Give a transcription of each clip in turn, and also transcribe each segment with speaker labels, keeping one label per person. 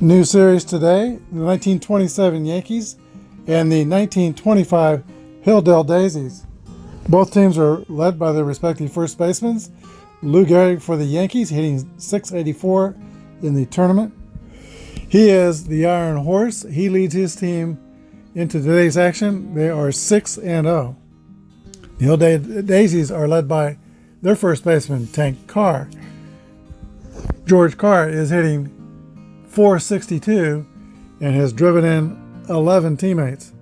Speaker 1: New series today, the 1927 Yankees and the 1925 Hilldale Daisies. Both teams are led by their respective first basemen. Lou Gehrig for the Yankees, hitting .684 in the tournament. He is the Iron Horse. He leads his team into today's action. They are 6-0. The Hilldale Daisies are led by their first baseman, Tank Carr. George Carr is hitting .462 and has driven in 11 teammates.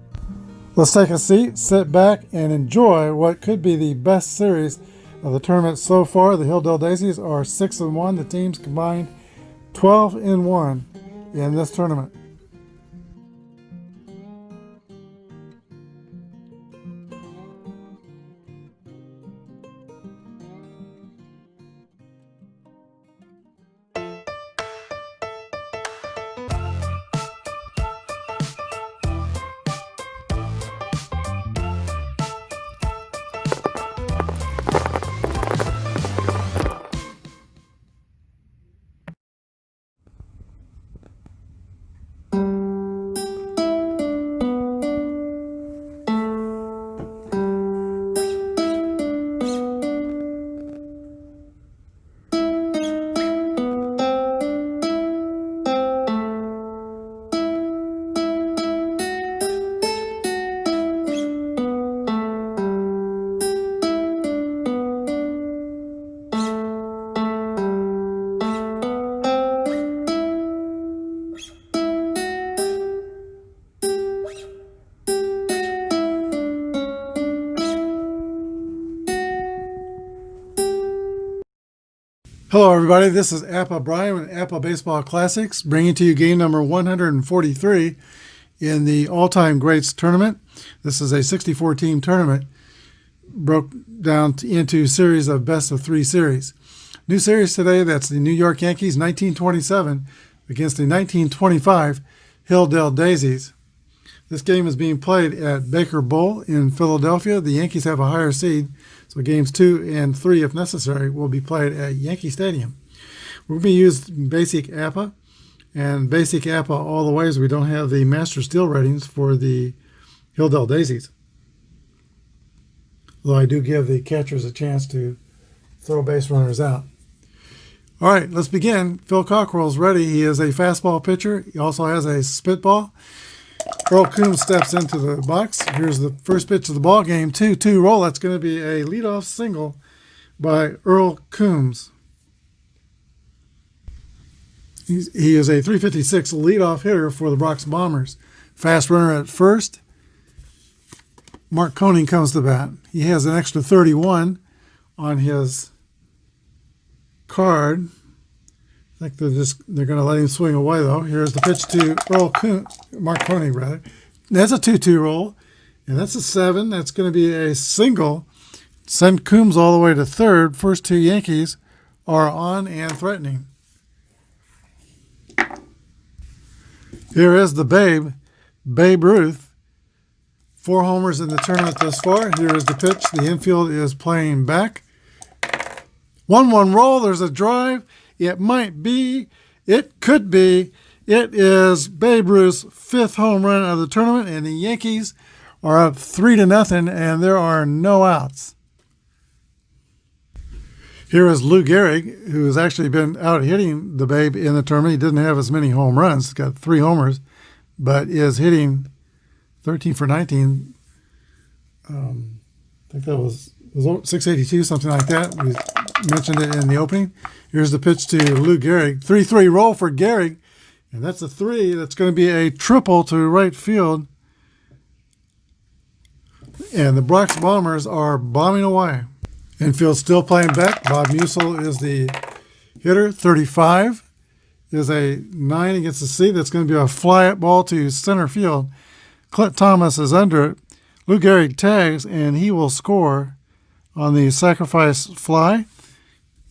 Speaker 1: Let's take a seat, sit back, and enjoy what could be the best series of the tournament so far. The Hilldale Daisies are 6-1. The teams combined 12-1 in this tournament. Hello everybody, this is Apba Brian with Apba Baseball Classics, bringing to you game number 143 in the All-Time Greats Tournament. This is a 64-team tournament, broke down into a series of best-of-3 series. New series today, that's the New York Yankees 1927 against the 1925 Hilldale Daisies. This game is being played at Baker Bowl in Philadelphia. The Yankees have a higher seed, so games 2 and 3, if necessary, will be played at Yankee Stadium. We're going to use basic Apba, and basic Apba all the way, as we don't have the master steal ratings for the Hilldale Daisies. Though I do give the catchers a chance to throw base runners out. All right, let's begin. Phil Cockrell's ready. He is a fastball pitcher. He also has a spitball. Earl Coombs steps into the box. Here's the first pitch of the ball game. 2-2 roll. That's going to be a leadoff single by Earl Coombs. He is a .356 leadoff hitter for the Bronx Bombers. Fast runner at first. Mark Koenig comes to bat. He has an extra 31 on his card. I think they're going to let him swing away, though. Here's the pitch to Mark Koenig, rather. That's a 2-2 roll, and that's a 7. That's going to be a single. Send Coombs all the way to third. First two Yankees are on and threatening. Here is the Babe Ruth. 4 homers in the tournament thus far. Here is the pitch. The infield is playing back. 1-1 roll. There's a drive. It might be, it could be, it is Babe Ruth's 5th home run of the tournament, and the Yankees are up 3-0, and there are no outs. Here is Lou Gehrig, who has actually been out hitting the Babe in the tournament. He didn't have as many home runs. He's got 3 homers, but is hitting 13 for 19. I think that was 682, something like that. We mentioned it in the opening. Here's the pitch to Lou Gehrig. 3-3 roll for Gehrig, and that's a 3. That's going to be a triple to right field. And the Bronx Bombers are bombing away. Infield still playing back. Bob Musil is the hitter. 35 is a 9 against the C. That's going to be a fly ball to center field. Clint Thomas is under it. Lou Gehrig tags, and he will score on the sacrifice fly.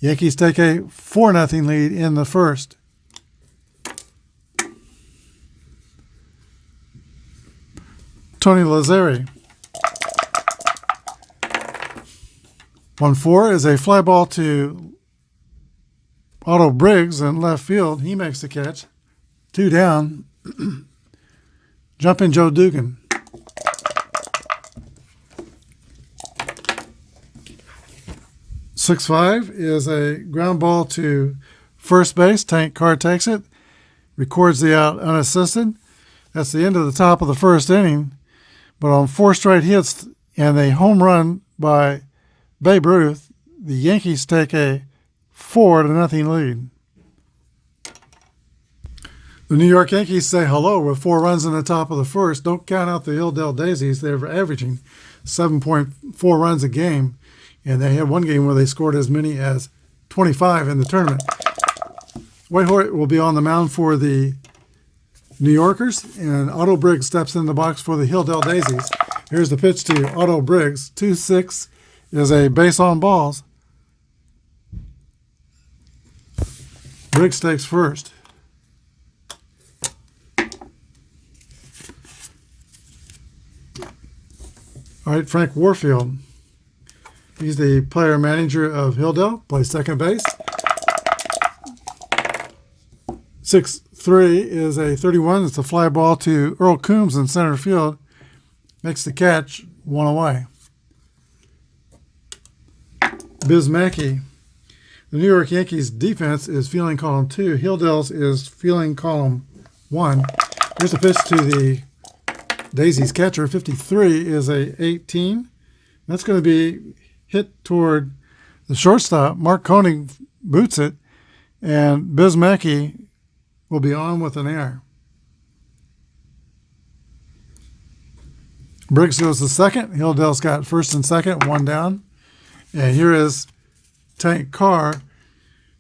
Speaker 1: Yankees take a 4-0 lead in the first. Tony Lazzari. 1-4 is a fly ball to Otto Briggs in left field. He makes the catch. 2 down. Jumping Joe Dugan. "6-5" is a ground ball to first base. Tank Carr takes it, records the out unassisted. That's the end of the top of the first inning. But on 4 straight hits and a home run by Babe Ruth, the Yankees take a 4-0 lead. The New York Yankees say hello with 4 runs in the top of the first. Don't count out the Hilldale Daisies. They're averaging 7.4 runs a game, and they had one game where they scored as many as 25 in the tournament. Whitehourt will be on the mound for the New Yorkers, and Otto Briggs steps in the box for the Hilldale Daisies. Here's the pitch to Otto Briggs. 2-6 is a base on balls. Briggs takes first. All right, Frank Warfield. He's the player manager of Hilldale, plays second base. 6-3 is a 31. It's a fly ball to Earl Coombs in center field. Makes the catch, 1 away. Biz Mackey. The New York Yankees defense is feeling column 2. Hilldale's is feeling column 1. Here's a pitch to the Daisies catcher. 53 is a 18. That's going to be hit toward the shortstop. Mark Koenig boots it, and Biz Mackey will be on with an error. Briggs goes to second. Hilldale's got first and second, 1 down. And here is Tank Carr,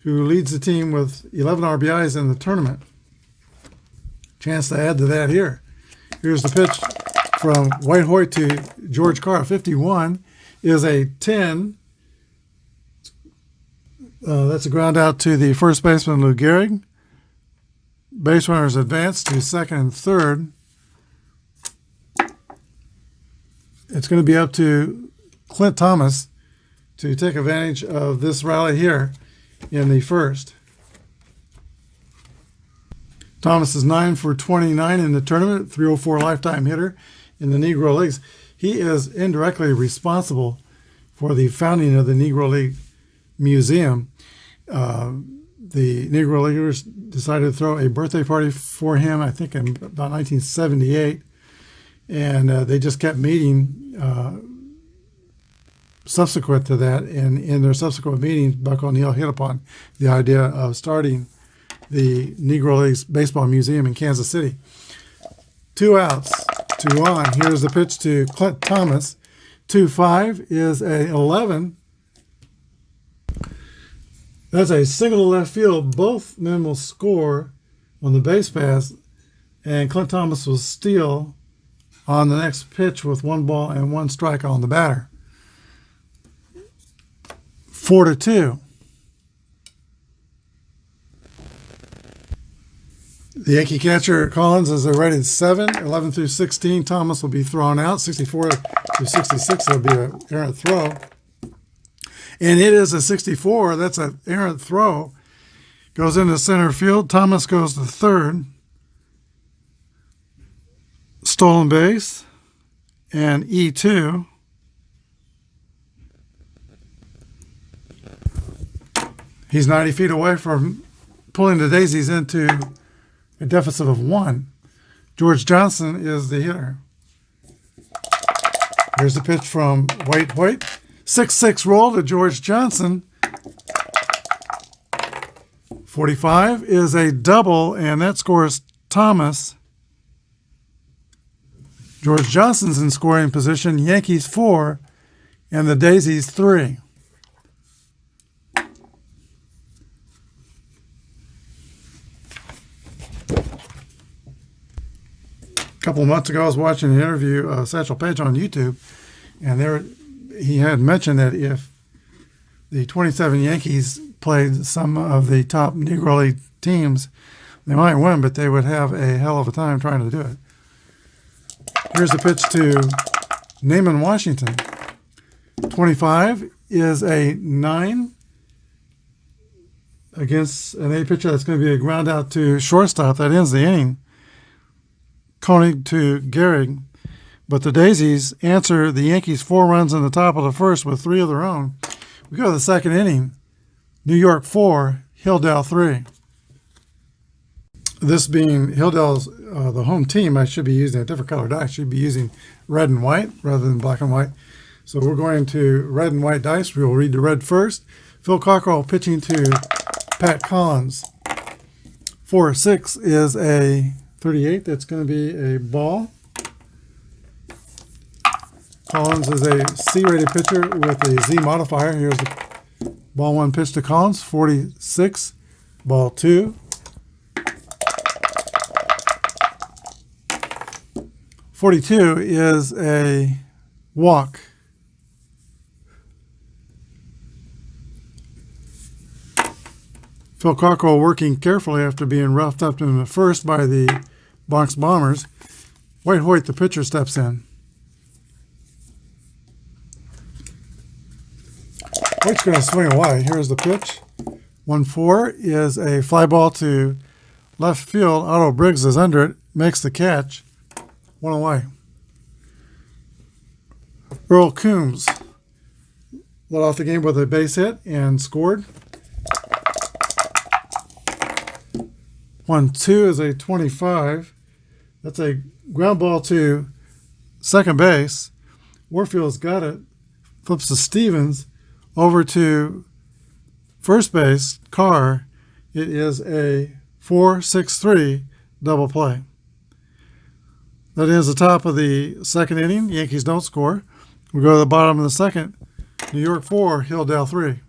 Speaker 1: who leads the team with 11 RBIs in the tournament. Chance to add to that here. Here's the pitch from Whitehourt to George Carr. 51 is a 10. That's a ground out to the first baseman, Lou Gehrig. Base runners advance to second and third. It's going to be up to Clint Thomas to take advantage of this rally here in the first. Thomas is 9 for 29 in the tournament, 304 lifetime hitter in the Negro Leagues. He is indirectly responsible for the founding of the Negro League Museum. The Negro Leaguers decided to throw a birthday party for him, I think in about 1978, and they just kept meeting subsequent to that. And in their subsequent meetings, Buck O'Neill hit upon the idea of starting the Negro Leagues Baseball Museum in Kansas City. 2 outs, 2 on. Here's the pitch to Clint Thomas. 2-5 is a 11. That's a single to left field. Both men will score on the base pass, and Clint Thomas will steal on the next pitch with 1 ball and 1 strike on the batter. 4-2. The Yankee catcher Collins is a rated 7. 11 through 16, Thomas will be thrown out. 64 through 66 will be an errant throw. And it is a 64. That's an errant throw. Goes into center field. Thomas goes to third. Stolen base. And E2. He's 90 feet away from pulling the Daisies into a deficit of 1. George Johnson is the hitter. Here's the pitch from Whitehourt. 6-6 roll to George Johnson. 45 is a double, and that scores Thomas. George Johnson's in scoring position. Yankees 4 and the Daisies 3. A couple of months ago, I was watching an interview of Satchel Paige on YouTube, and he had mentioned that if the 27 Yankees played some of the top Negro League teams, they might win, but they would have a hell of a time trying to do it. Here's the pitch to Naaman Washington. 25 is a 9. against an A pitcher. That's going to be a ground out to shortstop. That ends the inning. Koenig to Gehrig. But the Daisies answer the Yankees 4 runs in the top of the first with 3 of their own. We go to the second inning. New York 4, Hilldale 3. This being Hilldale's the home team, I should be using a different color die. I should be using red and white rather than black and white. So we're going to red and white dice. We'll read the red first. Phil Cockrell pitching to Pat Collins. 4-6 is a 38. That's going to be a ball. Collins is a C-rated pitcher with a Z modifier. Here's the ball 1 pitch to Collins. 46, ball 2. 42 is a walk. Phil Cockrell working carefully after being roughed up in the first by the Bronx Bombers. White Hoyt, the pitcher, steps in. Hoyt's going to swing away. Here's the pitch. 1-4 is a fly ball to left field. Otto Briggs is under it, makes the catch. 1 away. Earl Coombs led off the game with a base hit and scored. 1-2 is a 25. That's a ground ball to second base. Warfield's got it. Flips to Stevens. Over to first base. Carr. It is a 4-6-3 double play. That is the top of the second inning. Yankees don't score. We go to the bottom of the second. New York 4, Hilldale 3.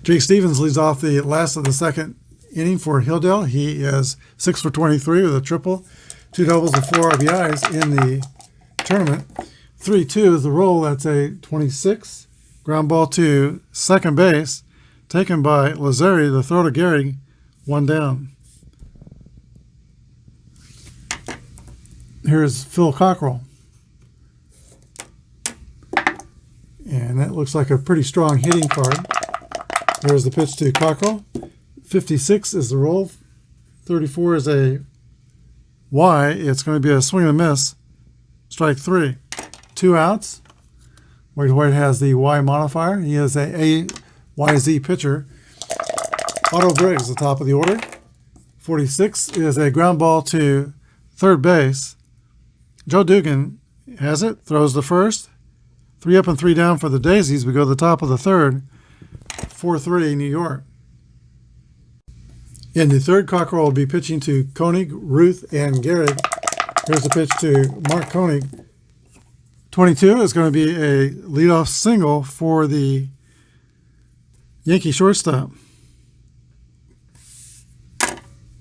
Speaker 1: Jake Stevens leads off the last of the second inning for Hilldale. He is 6 for 23 with a triple, 2 doubles and 4 RBIs in the tournament. 3-2 is the roll. That's a 26. Ground ball to second base, taken by Lazzari. The throw to Gehrig, 1 down. Here's Phil Cockrell. And that looks like a pretty strong hitting card. There's the pitch to Cockrell. 56 is the roll. 34 is a Y. It's going to be a swing and a miss. Strike 3. 2 outs. White Hoyt has the Y modifier. He is a AYZ pitcher. Otto Briggs, the top of the order. 46 is a ground ball to third base. Joe Dugan has it, throws the first. 3 up and 3 down for the Daisies. We go to the top of the third. 4-3 New York. In the third, Cockrell will be pitching to Koenig, Ruth, and Gehrig. Here's the pitch to Mark Koenig. 22 is going to be a leadoff single for the Yankee shortstop.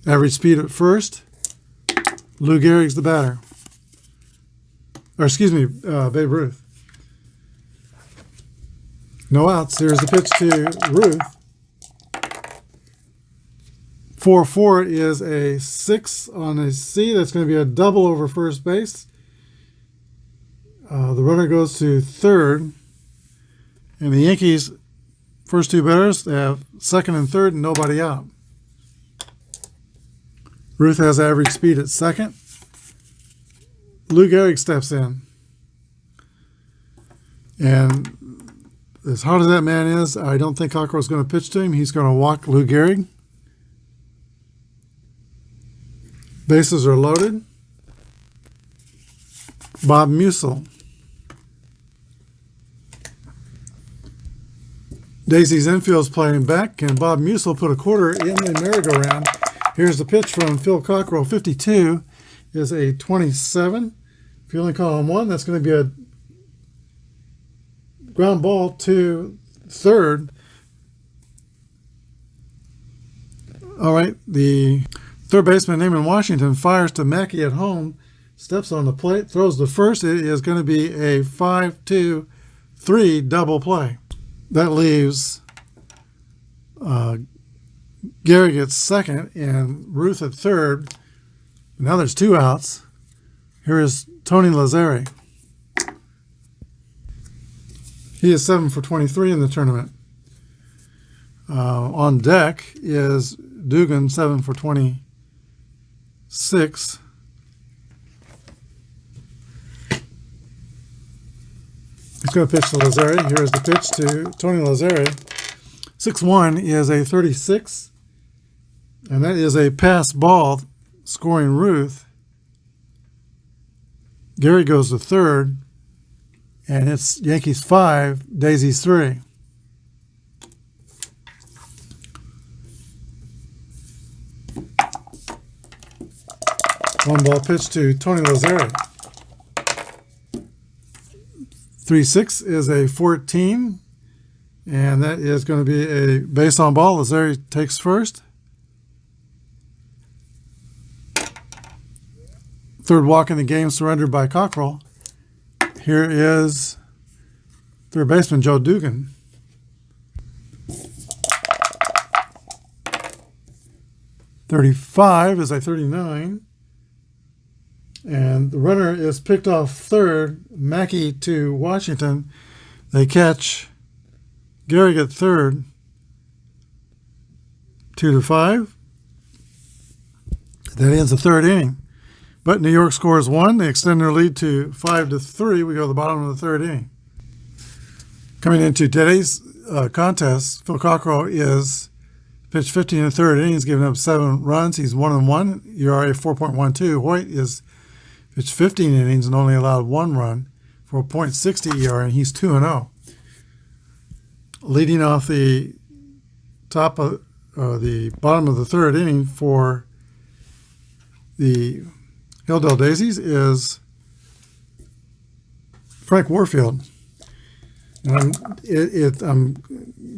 Speaker 1: Average speed at first. Lou Gehrig's the batter. Or excuse me, Babe Ruth. No outs. Here's the pitch to Ruth. 4-4 is a 6 on a C. That's going to be a double over first base. The runner goes to third. And the Yankees' first 2 batters have second and third and nobody out. Ruth has average speed at second. Lou Gehrig steps in. And as hard as that man is, I don't think Cockrell's going to pitch to him. He's going to walk Lou Gehrig. Bases are loaded. Bob Musil. Daisies infield's playing back, and Bob Musil put a quarter in the merry-go-round. Here's the pitch from Phil Cockrell. 52 is a 27. Fielding column 1, that's going to be a ground ball to third. All right, the third baseman, Naaman Washington, fires to Mackey at home, steps on the plate, throws the first. It is going to be a 5-2-3 double play. That leaves Gehrig at second and Ruth at third. Now there's 2 outs. Here is Tony Lazzari. He is 7 for 23 in the tournament. On deck is Dugan, 7 for 26. He's going to pitch to Lazare. Here's the pitch to Tony Lazare. 6-1 is a 36, and that is a pass ball scoring Ruth. Gary goes to third, and it's Yankees 5, Daisies 3. One ball pitch to Tony Lazare. 3-6 is a 14, and that is going to be a base on ball. Lazare takes first. Third walk in the game surrendered by Cockrell. Here is third baseman Joe Dugan. .35 is a 39. And the runner is picked off third, Mackey to Washington. They catch Gehrig at third, 2-5. That ends the third inning. But New York scores 1. They extend their lead to 5-3. We go to the bottom of the third inning. Coming into today's contest, Phil Cockrell is pitched 15 in the third innings, giving up 7 runs. He's 1-1, ERA 4.12. Hoyt is pitched 15 innings and only allowed 1 run for a .60 ERA, and he's 2-0. Leading off the top of the bottom of the third inning for the Hilldale Daisies is Frank Warfield. And I'm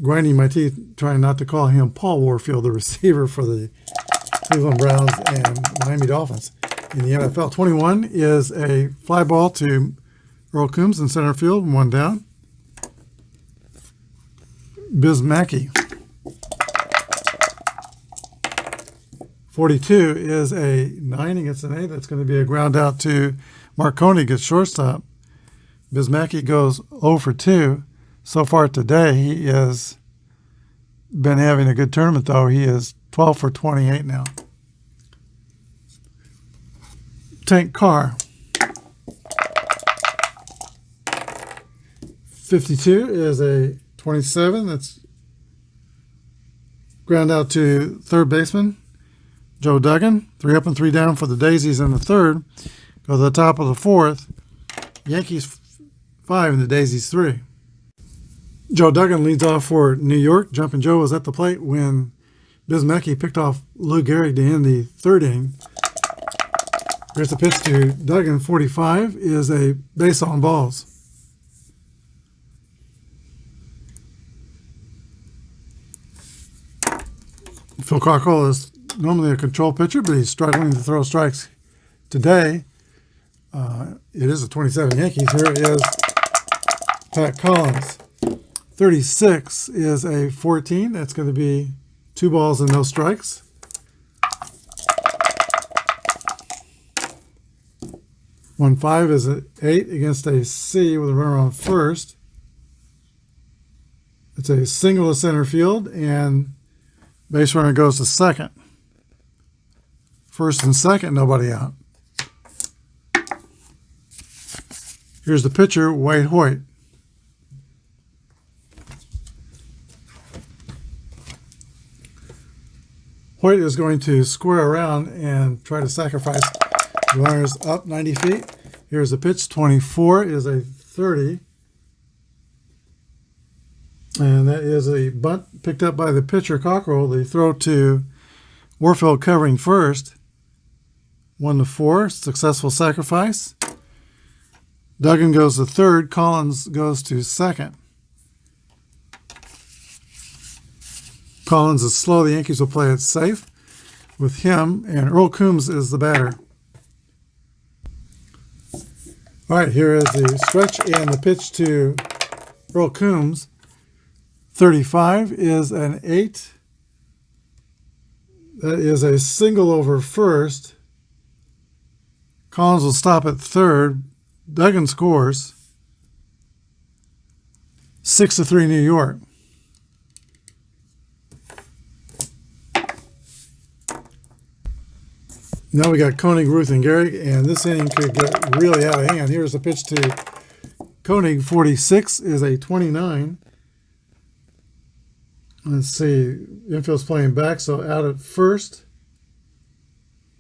Speaker 1: grinding my teeth trying not to call him Paul Warfield, the receiver for the Cleveland Browns and Miami Dolphins in the NFL. 21 is a fly ball to Earl Coombs in center field, 1 down. Biz Mackey. 42 is a 9 against an 8. That's going to be a ground out to Marconi, gets shortstop. Bismacki goes 0 for 2. So far today, he has been having a good tournament, though. He is 12 for 28 now. Tank Carr. 52 is a 27. That's ground out to third baseman Joe Duggan. 3 up and 3 down for the Daisies in the third. Go to the top of the fourth. Yankees 5 and the Daisies 3. Joe Duggan leads off for New York. Jumpin' Joe was at the plate when Bismacki picked off Lou Gehrig to end the third inning. Here's the pitch to Duggan. 45 is a base on balls. Phil Cockrell is normally a control pitcher, but he's struggling to throw strikes today. It is a 27 Yankees. Here is Pat Collins. 36 is a 14. That's going to be 2 balls and no strikes. One 5 is an 8 against a C with a runner on first. It's a single to center field, and base runner goes to second. First and second, nobody out. Here's the pitcher, Wade Hoyt. Hoyt is going to square around and try to sacrifice. The runner's up 90 feet. Here's the pitch. 24 is a 30. And that is a bunt picked up by the pitcher, Cockrell. The throw to Warfield covering first. 1-4, successful sacrifice. Duggan goes to third. Collins goes to second. Collins is slow. The Yankees will play it safe with him, and Earl Coombs is the batter. All right, here is the stretch and the pitch to Earl Coombs. 35 is an 8. That is a single over first. Collins will stop at third. Duggan scores. 6-3 New York. Now we got Koenig, Ruth, and Gehrig, and this inning could get really out of hand. Here's the pitch to Koenig. 46 is a 29. Let's see. Infield's playing back, so out at first.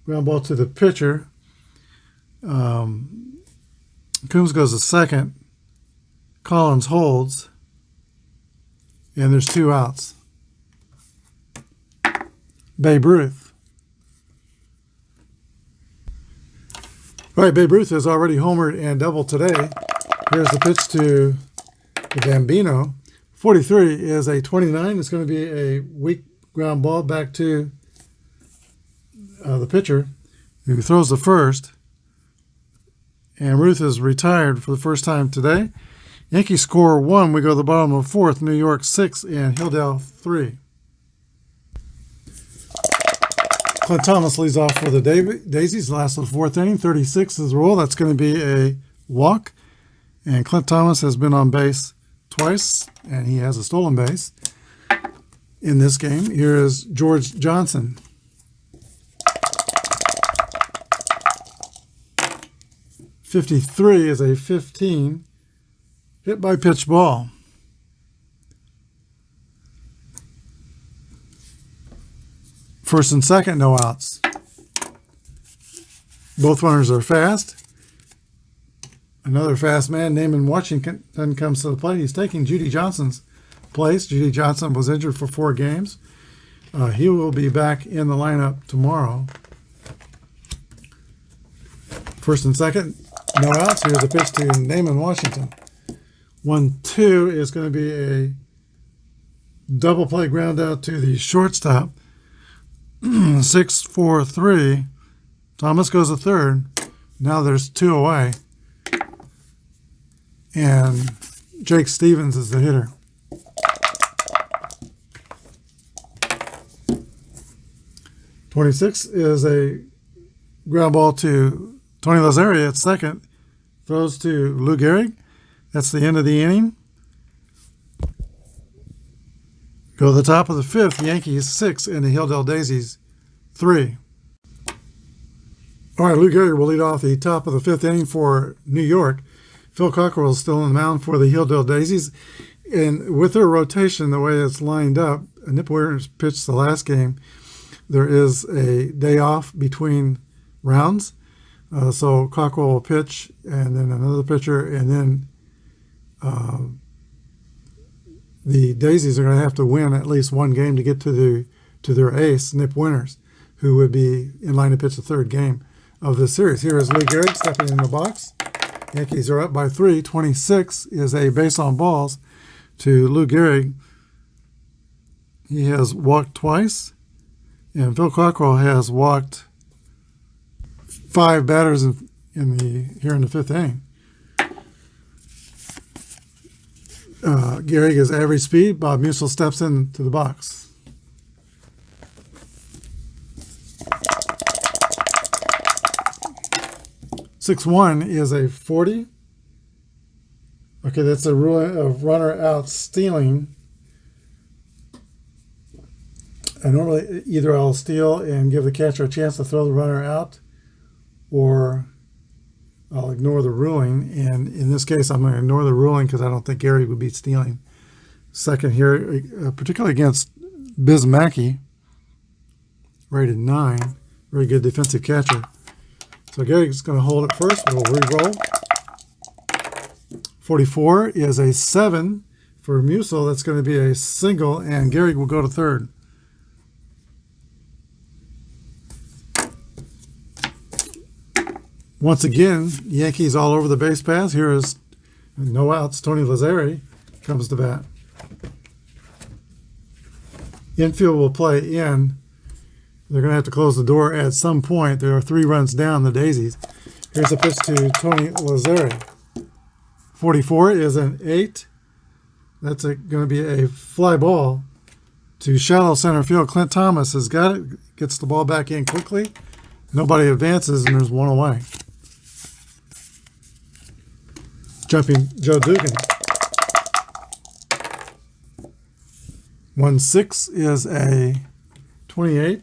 Speaker 1: Ground ball to the pitcher. Coombs goes to second. Collins holds. And there's 2 outs. Babe Ruth. All right, Babe Ruth has already homered and doubled today. Here's the pitch to the Bambino. 43 is a 29. It's going to be a weak ground ball back to the pitcher, who throws the first. And Ruth is retired for the first time today. Yankees score 1. We go to the bottom of 4th. New York 6 and Hilldale 3. Clint Thomas leads off for the Daisies. Last of the 4th inning. 36 is the rule. That's going to be a walk. And Clint Thomas has been on base twice, and he has a stolen base in this game. Here is George Johnson. .53 is a 15. Hit by pitch ball. First and second, no outs. Both runners are fast. Another fast man, Naaman Washington, comes to the plate. He's taking Judy Johnson's place. Judy Johnson was injured for 4 games. He will be back in the lineup tomorrow. First and second, no outs. Here's a pitch to Naaman Washington. 1-2 is going to be a double play ground out to the shortstop. 6-4-3. Thomas goes to third. Now there's 2 away. And Jake Stevens is the hitter. .26 is a ground ball to Tony Lazzari at second. Throws to Lou Gehrig. That's the end of the inning. Go to the top of the 5th. Yankees 6 and the Hilldale Daisies 3. All right, Lou Gehrig will lead off the top of the 5th inning for New York. Phil Cockrell is still on the mound for the Hilldale Daisies. And with their rotation, the way it's lined up, Nip Weir's pitched the last game. There is a day off between rounds. So Cockrell will pitch, and then another pitcher, and then the Daisies are going to have to win at least one game to get to their ace, Nip Winters, who would be in line to pitch the 3rd game of the series. Here is Lou Gehrig stepping in the box. Yankees are up by 3. 26 is a base on balls to Lou Gehrig. He has walked twice, and Phil Cockrell has walked 5 batters here in the 5th inning. Gehrig is average speed. Bob Musil steps into the box. .61 is a 40. Okay, that's a rule of runner out stealing. I normally either I'll steal and give the catcher a chance to throw the runner out, or I'll ignore the ruling. And in this case, I'm going to ignore the ruling because I don't think Gehrig would be stealing. Second here, particularly against Bismacki, rated 9. Very good defensive catcher. So Gehrig's going to hold it first. We'll re-roll. 44 is a 7 for Musil. That's going to be a single, and Gehrig will go to third. Once again, Yankees all over the base paths. Here is no outs. Tony Lazzari comes to bat. Infield will play in. They're going to have to close the door at some point. There are 3 runs down, the Daisies. Here's a pitch to Tony Lazzari. 44 is an 8. That's going to be a fly ball to shallow center field. Clint Thomas has got it, gets the ball back in quickly. Nobody advances, and there's 1 away. Jumping Joe Dugan. 1-6 is a 28.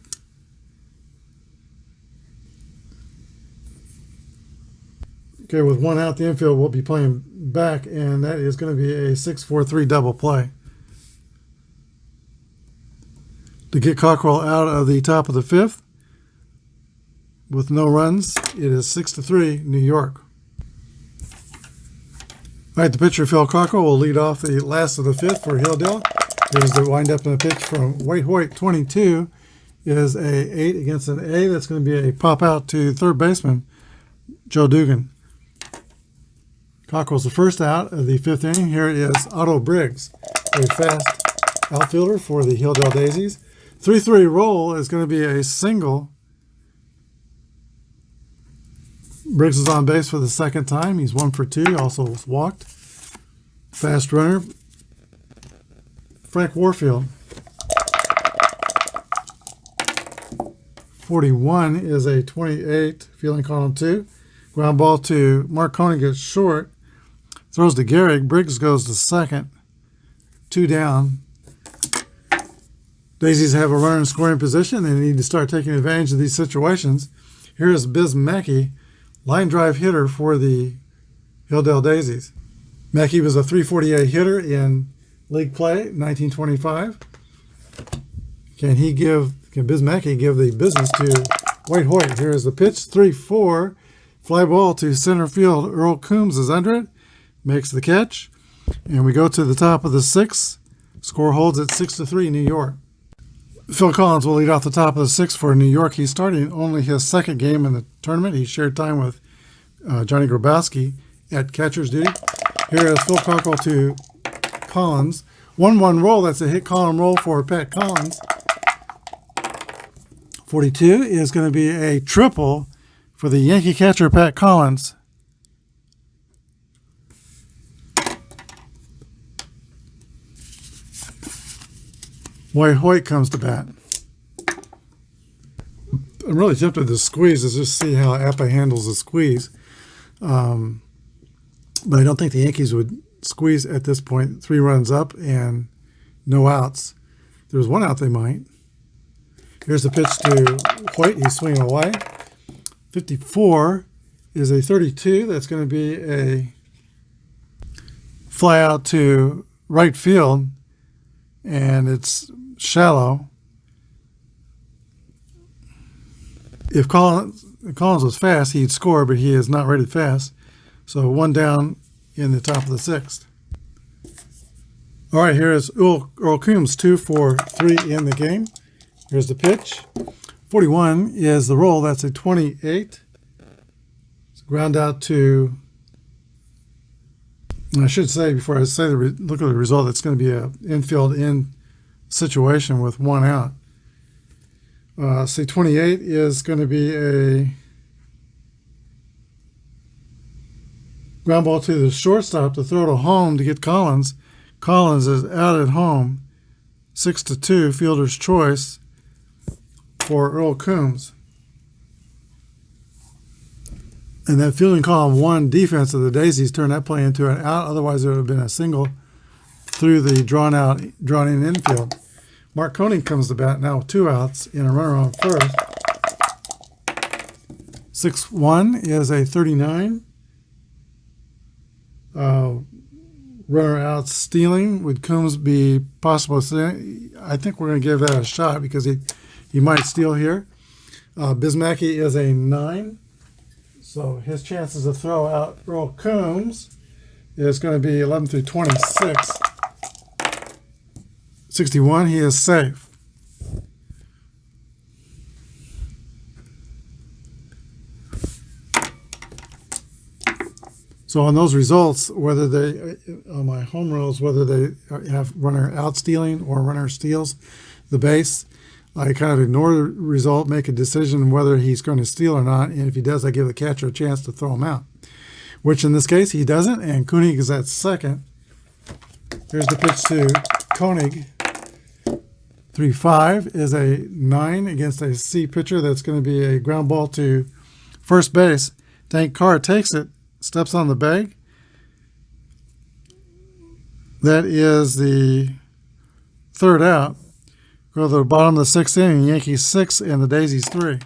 Speaker 1: Okay, with one out, the infield will be playing back, and that is going to be a 6-4-3 double play. To get Cockrell out of the top of the fifth with no runs, it is 6-3 New York. All right, the pitcher Phil Cockrell will lead off the last of the fifth for Hilldale. Here's the windup and the pitch from White Hoyt. 22 is a 8 against an A. That's going to be a pop out to third baseman Joe Dugan. Cockrell's the first out of the fifth inning. Here it is Otto Briggs, a fast outfielder for the Hilldale Daisies. 3-3 roll is going to be a single. Briggs is on base for the second time. He's 1 for 2. Also was walked. Fast runner, Frank Warfield. 41 is a 28, fielding column 2. Ground ball to Mark Koenig gets short. Throws to Gehrig. Briggs goes to second. 2 down. Daisies have a runner in scoring position. They need to start taking advantage of these situations. Here is Biz Mackey, line drive hitter for the Hilldale Daisies. Mackey was a .348 hitter in league play, 1925. Can Biz Mackey give the business to White Hoyt? Here is the pitch, 3-4. Fly ball to center field. Earl Coombs is under it, makes the catch. And we go to the top of the sixth. Score holds at 6-3 New York. Phil Collins will lead off the top of the sixth for New York. He's starting only his second game in the tournament. He shared time with Johnny Grabowski at catcher's duty. Here is Phil Cockrell to Collins. 1-1 roll. That's a hit column roll for Pat Collins. 42 is going to be a triple for the Yankee catcher Pat Collins. White Hoyt comes to bat. I'm really tempted to squeeze to just see how Apba handles the squeeze. But I don't think the Yankees would squeeze at this point. 3 runs up and no outs. If there was 1 out, they might. Here's the pitch to Hoyt. He's swinging away. 54 is a 32. That's going to be a fly out to right field. And it's shallow. If Collins was fast, he'd score, but he is not rated fast. So 1 down in the top of the sixth. All right, here is Earl Coombs, 2 for 3 in the game. Here's the pitch. 41 is the roll. That's a 28. It's ground out to, and I should say before I say look at the result, it's going to be an infield in situation with 1 out. See, 28 is going to be a ground ball to the shortstop to throw to home to get Collins. Collins is out at home. 6-2, fielder's choice for Earl Coombs. And that fielding column 1 defense of the Daisies turned that play into an out. Otherwise, it would have been a single through the drawn-in infield. Mark Koenig comes to bat now with 2 outs and a runner on first. 6-1 is a 39. Runner out stealing. Would Coombs be possible? I think we're going to give that a shot because he might steal here. Biz Mackey is a 9. So his chances to throw out Earl Coombs is going to be 11 through 26. 61, he is safe. So on those results, whether they, on my home rules, whether they have runner out stealing or runner steals the base, I kind of ignore the result, make a decision whether he's going to steal or not, and if he does, I give the catcher a chance to throw him out, which in this case he doesn't, and Koenig is at second. Here's the pitch to Koenig. 3-5 is a 9 against a C pitcher. That's going to be a ground ball to first base. Tank Carr takes it, steps on the bag. That is the 3rd out. Go to the bottom of the 6th inning, Yankees 6 and the Daisies 3.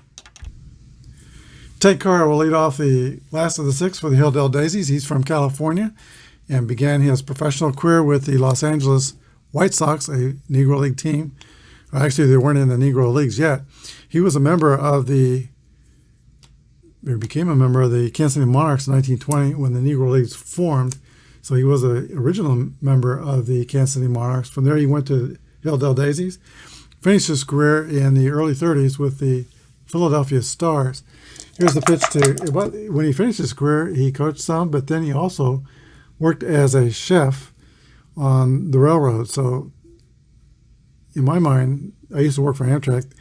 Speaker 1: Ted Carr will lead off the last of the six for the Hilldale Daisies. He's from California and began his professional career with the Los Angeles White Sox, a Negro League team. Actually, they weren't in the Negro Leagues yet. He was a member of became a member of the Kansas City Monarchs in 1920 when the Negro Leagues formed. So he was an original member of the Kansas City Monarchs. From there, he went to Hilldale Daisies. Finished his career in the early 30s with the Philadelphia Stars. Here's the pitch to, when he finished his career, he coached some, but then he also worked as a chef on the railroad. So in my mind, I used to work for Amtrak.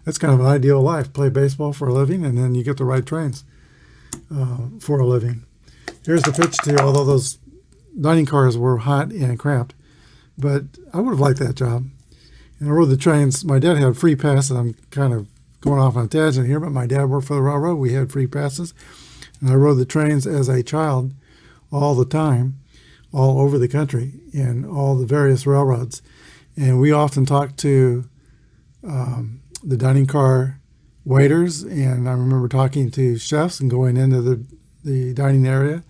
Speaker 1: That's kind of an ideal life. Play baseball for a living, and then you get to ride trains for a living. Here's the pitch to, although those dining cars were hot and cramped, but I would have liked that job. And I rode the trains. My dad had free passes. I'm kind of going off on a tangent here, but my dad worked for the railroad. We had free passes. And I rode the trains as a child all the time, all over the country, in all the various railroads. And we often talked to the dining car waiters, and I remember talking to chefs and going into the dining area.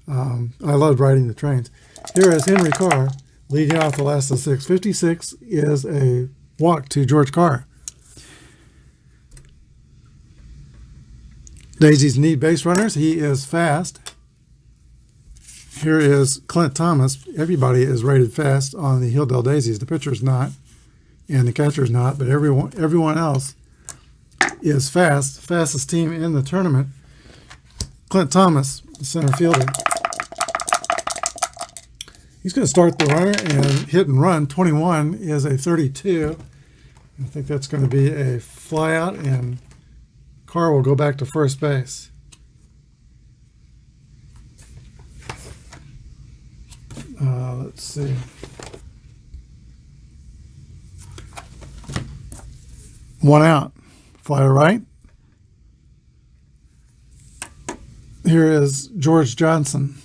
Speaker 1: I loved riding the trains. Here is Henry Carr leading off the last of six. 56 is a walk to George Carr. Daisies need base runners. He is fast. Here is Clint Thomas. Everybody is rated fast on the Hilldale Daisies. The pitcher's not, and the catcher's not, but everyone else is fast. Fastest team in the tournament. Clint Thomas, the center fielder. He's going to start the runner and hit and run. 21 is a 32. I think that's going to be a fly out, and Carr will go back to first base. Let's see. One out. Fly to right. Here is George Johnson.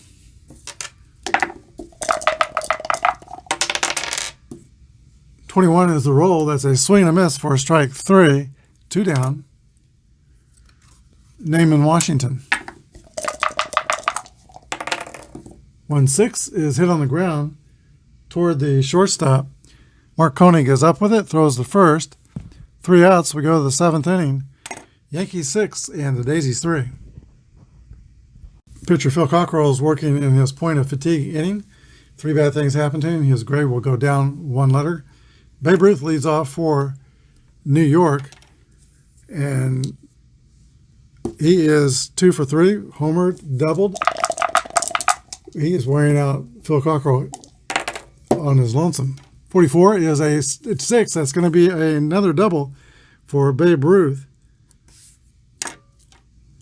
Speaker 1: .21 is the roll. That's a swing and a miss for strike three. 2 down. Naaman Washington. 1-6 is hit on the ground toward the shortstop. Mark Koenig is up with it, throws the first. 3 outs. We go to the 7th inning. Yankees 6 and the Daisies 3. Pitcher Phil Cockrell is working in his point of fatigue inning. 3 bad things happen to him. His grade will go down 1 letter. Babe Ruth leads off for New York, and he is 2 for 3, homered, doubled. He is wearing out Phil Cockrell on his lonesome. 44 is it's 6. That's going to be another double for Babe Ruth.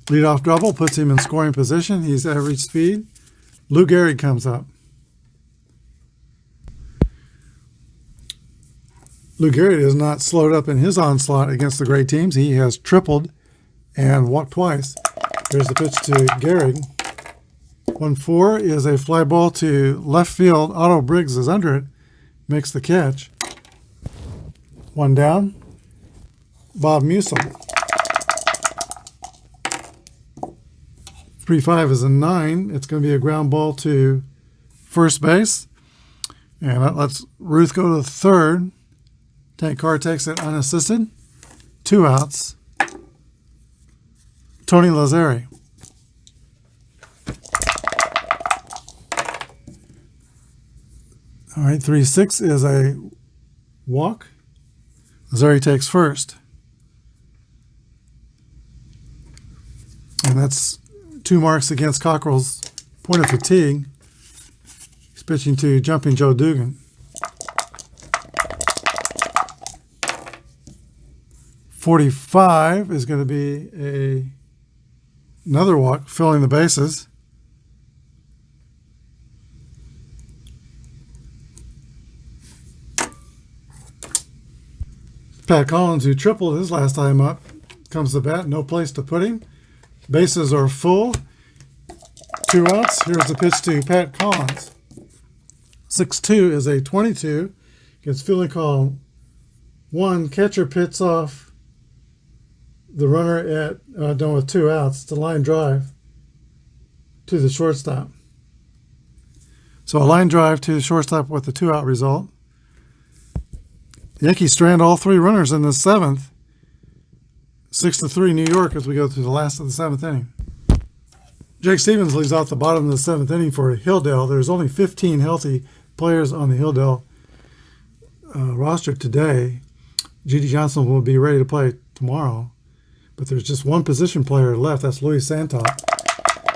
Speaker 1: Leadoff double puts him in scoring position. He's average speed. Lou Gehrig comes up. Lou Gehrig is not slowed up in his onslaught against the great teams. He has tripled and walked twice. Here's the pitch to Gehrig. 1-4 is a fly ball to left field. Otto Briggs is under it. Makes the catch. 1 down. Bob Musil. 3-5 is a 9. It's going to be a ground ball to first base. And that lets Ruth go to third. Tank Carr takes it unassisted. 2 outs. Tony Lazzari. All right, 3-6 is a walk. Lazzari takes first. And that's 2 marks against Cockrell's point of fatigue. He's pitching to Jumping Joe Dugan. 45 is going to be another walk, filling the bases. Pat Collins, who tripled his last time up, comes to bat. No place to put him. Bases are full. 2 outs. Here's the pitch to Pat Collins. 6-2 is a 22. Gets fielding call 1. Catcher pits off the runner at done with 2 outs. It's a line drive to the shortstop. So a line drive to the shortstop with the 2-out result. The Yankees strand all 3 runners in the 7th. 6-3 New York as we go through the last of the 7th inning. Jake Stevens leads off the bottom of the 7th inning for Hilldale. There's only 15 healthy players on the Hilldale roster today. G.D. Johnson will be ready to play tomorrow, but there's just one position player left. That's Luis Santos.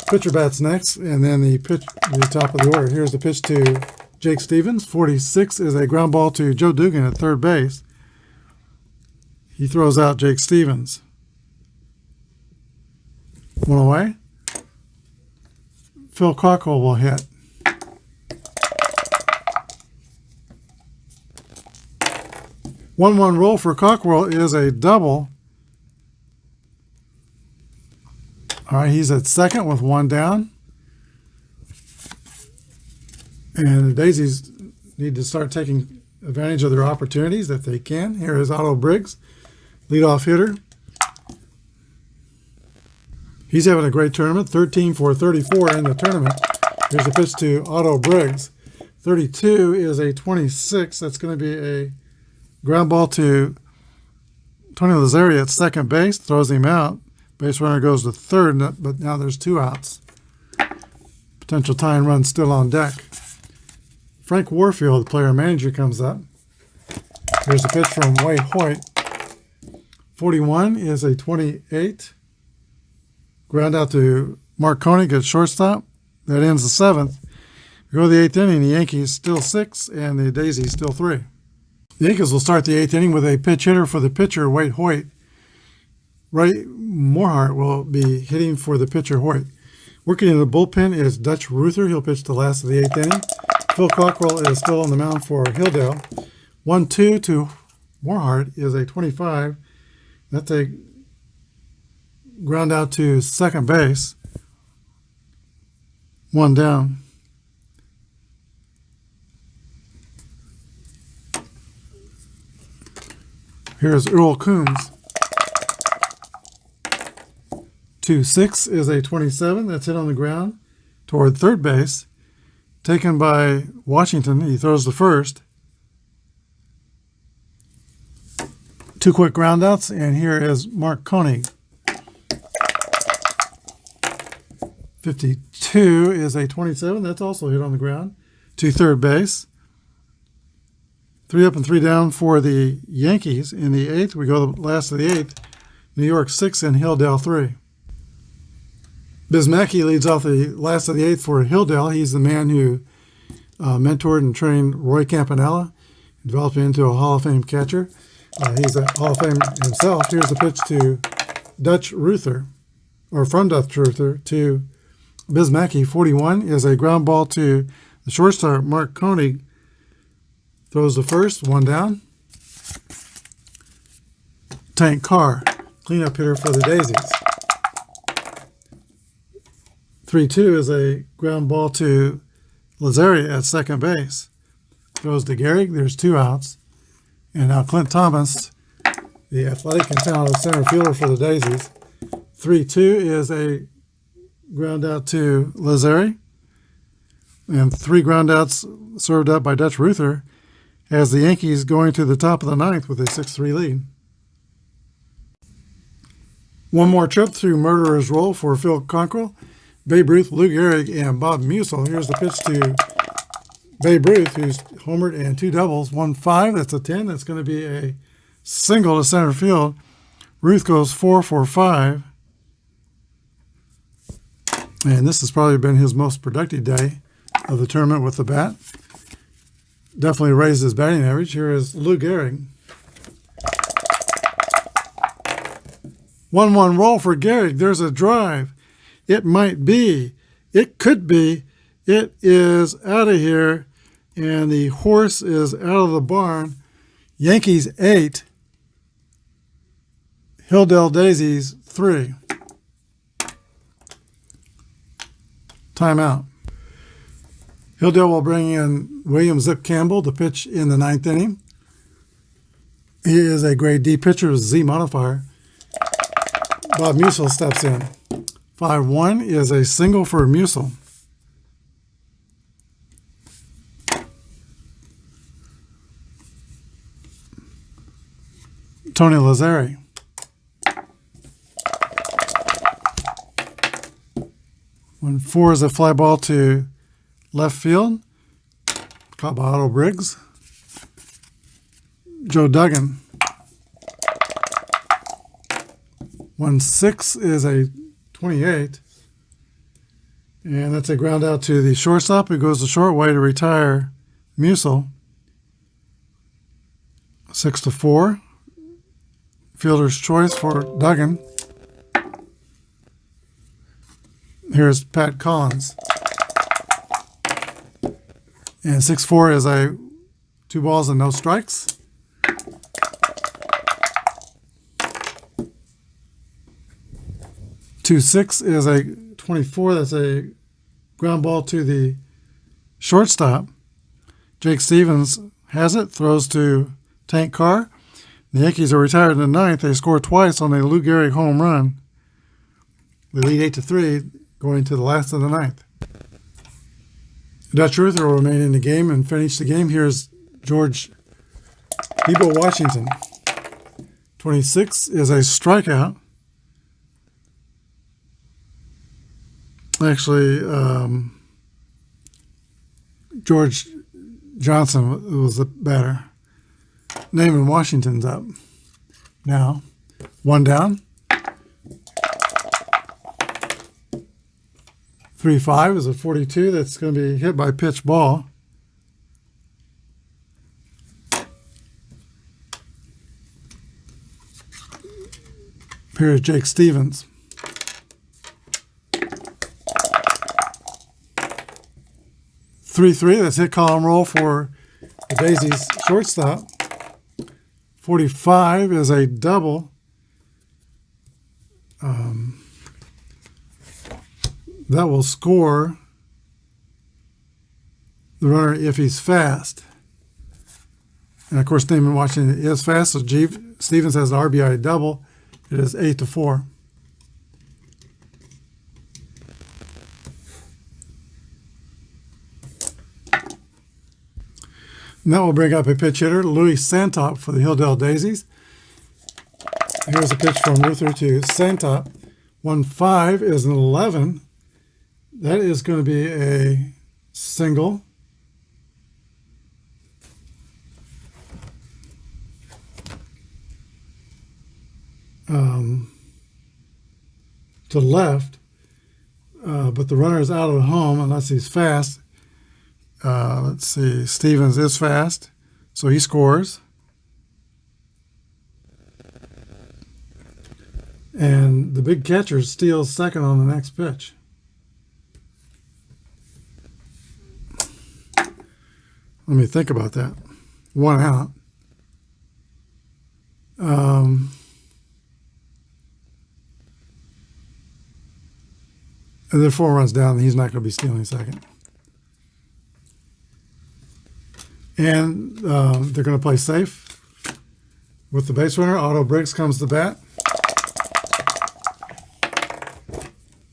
Speaker 1: Pitcher bats next, and then the top of the order. Here's the pitch to Jake Stevens. 46 is a ground ball to Joe Dugan at third base. He throws out Jake Stevens. 1 away. Phil Cockrell will hit. One roll for Cockrell is a double. All right, he's at second with 1 down. And the Daisies need to start taking advantage of their opportunities if they can. Here is Otto Briggs, leadoff hitter. He's having a great tournament, 13 for 34 in the tournament. Here's a pitch to Otto Briggs. 32 is a 26. That's going to be a ground ball to Tony Lazzari at second base. Throws him out. Base runner goes to third, but now there's 2 outs. Potential tying run still on deck. Frank Warfield, the player-manager, comes up. Here's a pitch from Wade Hoyt. 41 is a 28. Ground out to Mark Koenig at shortstop. That ends the 7th. We go to the 8th inning. The Yankees still 6 and the Daisies still 3. The Yankees will start the 8th inning with a pinch hitter for the pitcher, Wade Hoyt. Ray Morehart will be hitting for the pitcher, Hoyt. Working in the bullpen is Dutch Ruther. He'll pitch the last of the 8th inning. Phil Cockrell is still on the mound for Hilldale. 1-2 to Morehart is a 25. That's a ground out to second base. 1 down. Here's Earl Coombs. 2-6 is a 27. That's hit on the ground toward third base. Taken by Washington. He throws the first. 2 quick groundouts, and here is Mark Koenig. 52 is a 27. That's also hit on the ground to third base. 3 up and 3 down for the Yankees. In the 8th, we go to the last of the 8th. New York 6 and Hilldale 3. Bismacki leads off the last of the 8th for Hilldale. He's the man who mentored and trained Roy Campanella, developed him into a Hall of Fame catcher. He's a Hall of Fame himself. Here's the pitch to Dutch Ruther, or from Dutch Ruther to Bismacki. 41 is a ground ball to the shortstop, Mark Koenig. Throws the first, 1 down. Tank Carr, cleanup hitter for the Daisies. 3-2 is a ground ball to Lazzari at second base. Throws to Gehrig. There's 2 outs. And now Clint Thomas, the athletic and talented center fielder for the Daisies. 3-2 is a ground out to Lazzari. And 3 ground outs served up by Dutch Ruther as the Yankees going to the top of the 9th with a 6-3 lead. One more trip through Murderer's Row for Phil Cockrell, Babe Ruth, Lou Gehrig, and Bob Musil. Here's the pitch to Babe Ruth, who's homered and 2 doubles. 1-5, that's a 10. That's going to be a single to center field. Ruth goes 4 for 5. And this has probably been his most productive day of the tournament with the bat. Definitely raised his batting average. Here is Lou Gehrig. 1-1 roll for Gehrig. There's a drive. It might be. It could be. It is out of here. And the horse is out of the barn. Yankees 8. Hilldale Daisies 3. Timeout. Hilldale will bring in William Zip Campbell to pitch in the 9th inning. He is a grade D pitcher with Z modifier. Bob Musil steps in. 5-1 is a single for Musil. Tony Lazzari. When 4 is a fly ball to left field, caught by Otto Briggs. Joe Duggan. 1-6 is a 28, and that's a ground out to the shortstop who goes the short way to retire Musil. 6-4. Fielder's choice for Duggan. Here's Pat Collins. And 6-4 is a 2 balls and no strikes. 2-6 is a 24. That's a ground ball to the shortstop. Jake Stevens has it, throws to Tank Carr. The Yankees are retired in the 9th. They score twice on a Lou Gehrig home run. They lead 8-3 going to the last of the 9th. Dutch Ruth will remain in the game and finish the game. Here's George Debo Washington. 26 is a strikeout. Actually, George Johnson was the batter. Naaman Washington's up. Now, 1 down. 3-5 is a 42 that's going to be hit by pitch ball. Here's Jake Stevens. 3-3, that's hit column roll for the Daisies shortstop. 45 is a double. That will score the runner if he's fast. And of course, Naaman Washington is fast, so Stevens has an RBI double. It is 8-4. And that will bring up a pitch hitter, Louis Santos for the Hilldale Daisies. Here's a pitch from Ruth to Santos. 1-5 is an 11. That is going to be a single. To left, but the runner is out of the home unless he's fast. Let's see, Stevens is fast, so he scores. And the big catcher steals second on the next pitch. Let me think about that. 1 out. And then 4 runs down, he's not going to be stealing second. And they're going to play safe with the base runner. Otto Briggs comes to bat.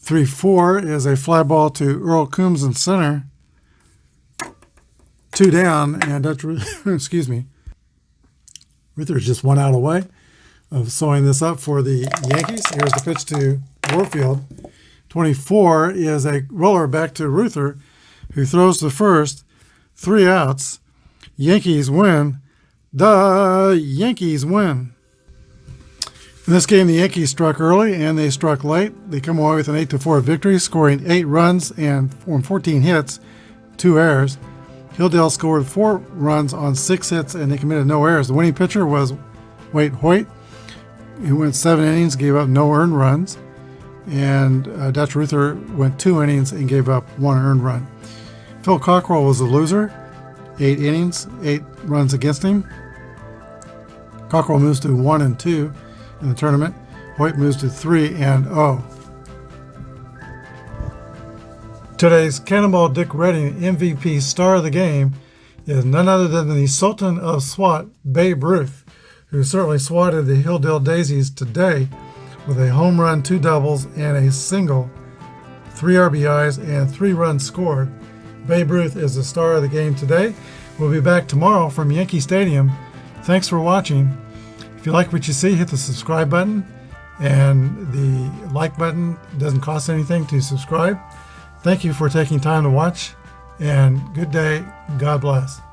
Speaker 1: 3-4 is a fly ball to Earl Coombs in center. 2 down, and Dutch excuse me. Ruther's just 1 out away of sewing this up for the Yankees. Here's the pitch to Warfield. 24 is a roller back to Ruther, who throws to first. 3 outs. Yankees win. The Yankees win. In this game, the Yankees struck early and they struck late. They come away with an 8-4 victory, scoring 8 runs and 14 hits, 2 errors. Hilldale scored 4 runs on 6 hits and they committed no errors. The winning pitcher was Wade Hoyt, who went 7 innings, gave up no earned runs. And Dutch Ruther went 2 innings and gave up 1 earned run. Phil Cockrell was the loser. 8 innings, 8 runs against him. Cockrell moves to 1-2 in the tournament. Hoyt moves to 3-0. Today's Cannonball Dick Redding MVP star of the game is none other than the Sultan of SWAT, Babe Ruth, who certainly swatted the Hilldale Daisies today with a home run, 2 doubles, and a single, 3 RBIs, and 3 runs scored. Babe Ruth is the star of the game today. We'll be back tomorrow from Yankee Stadium. Thanks for watching. If you like what you see, hit the subscribe button, and the like button. It doesn't cost anything to subscribe. Thank you for taking time to watch, and good day. God bless.